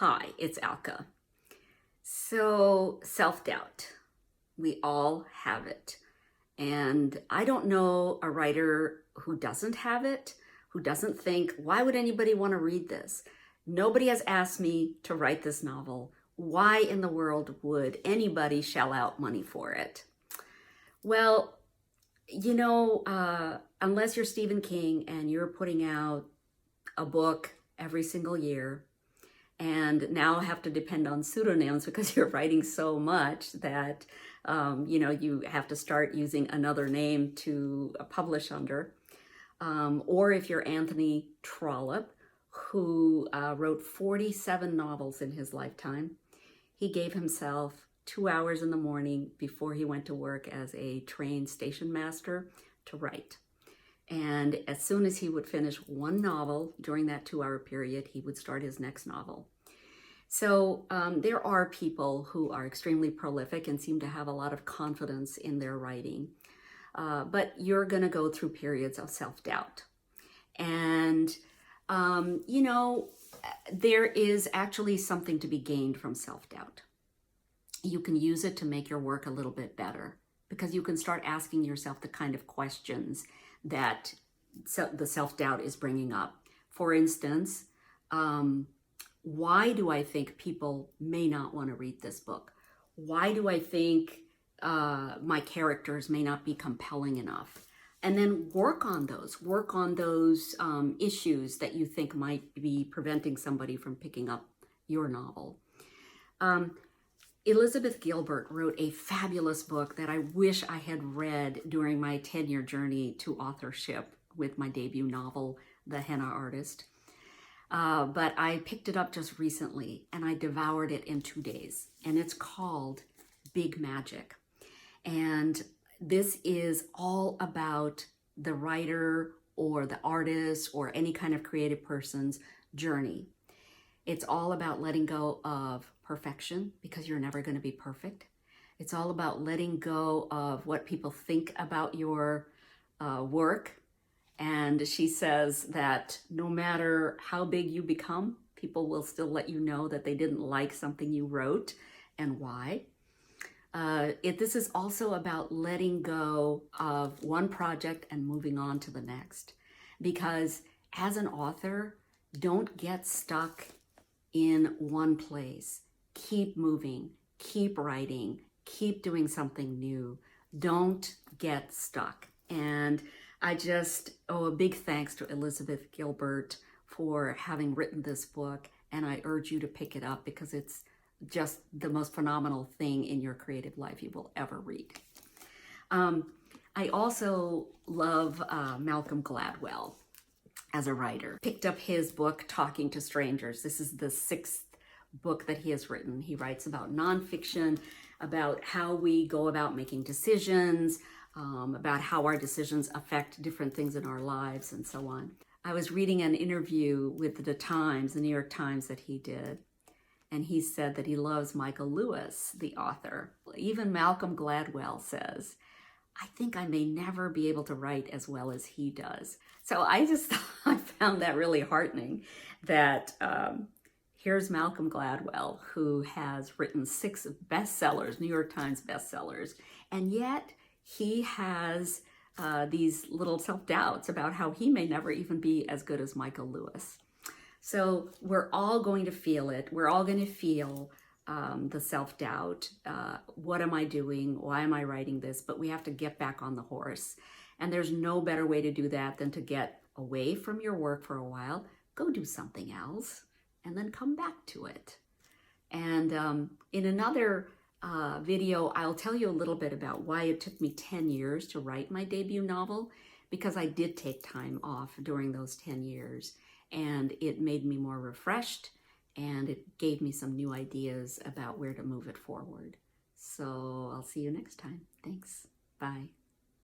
Hi, it's Alka. So, self-doubt. We all have it. And I don't know a writer who doesn't have it, who doesn't think, why would anybody want to read this? Nobody has asked me to write this novel. Why in the world would anybody shell out money for it? Well, unless you're Stephen King and you're putting out a book every single year, and now have to depend on pseudonyms because you're writing so much that, you have to start using another name to publish under. Or if you're Anthony Trollope, who wrote 47 novels in his lifetime, he gave himself 2 hours in the morning before he went to work as a trained station master to write. And as soon as he would finish one novel during that 2-hour period, he would start his next novel. So there are people who are extremely prolific and seem to have a lot of confidence in their writing. But you're going to go through periods of self-doubt. And, there is actually something to be gained from self-doubt. You can use it to make your work a little bit better because you can start asking yourself the kind of questions that the self-doubt is bringing up. For instance, why do I think people may not want to read this book? Why do I think my characters may not be compelling enough? And then work on those issues that you think might be preventing somebody from picking up your novel. Elizabeth Gilbert wrote a fabulous book that I wish I had read during my 10-year journey to authorship with my debut novel, The Henna Artist. But I picked it up just recently and I devoured it in 2 days. And it's called Big Magic. And this is all about the writer or the artist or any kind of creative person's journey. It's all about letting go of perfection because you're never going to be perfect. It's all about letting go of what people think about your work. And she says that no matter how big you become, people will still let you know that they didn't like something you wrote and why. This is also about letting go of one project and moving on to the next. Because as an author, don't get stuck in one place. Keep moving, keep writing, keep doing something new. Don't get stuck. And I just owe a big thanks to Elizabeth Gilbert for having written this book, and I urge you to pick it up because it's just the most phenomenal thing in your creative life you will ever read. I also love Malcolm Gladwell as a writer. Picked up his book, Talking to Strangers. This is the 6th book that he has written. He writes about nonfiction, about how we go about making decisions, about how our decisions affect different things in our lives and so on. I was reading an interview with the New York Times that he did, and he said that he loves Michael Lewis, the author. Even Malcolm Gladwell says, I think I may never be able to write as well as he does. So I found that really heartening that here's Malcolm Gladwell, who has written 6 bestsellers, New York Times bestsellers, and yet he has these little self-doubts about how he may never even be as good as Michael Lewis. So we're all going to feel it. We're all going to feel the self-doubt. What am I doing? Why am I writing this? But we have to get back on the horse. And there's no better way to do that than to get away from your work for a while, go do something else, and then come back to it. And in another video, I'll tell you a little bit about why it took me 10 years to write my debut novel, because I did take time off during those 10 years. And it made me more refreshed, and it gave me some new ideas about where to move it forward. So I'll see you next time. Thanks. Bye.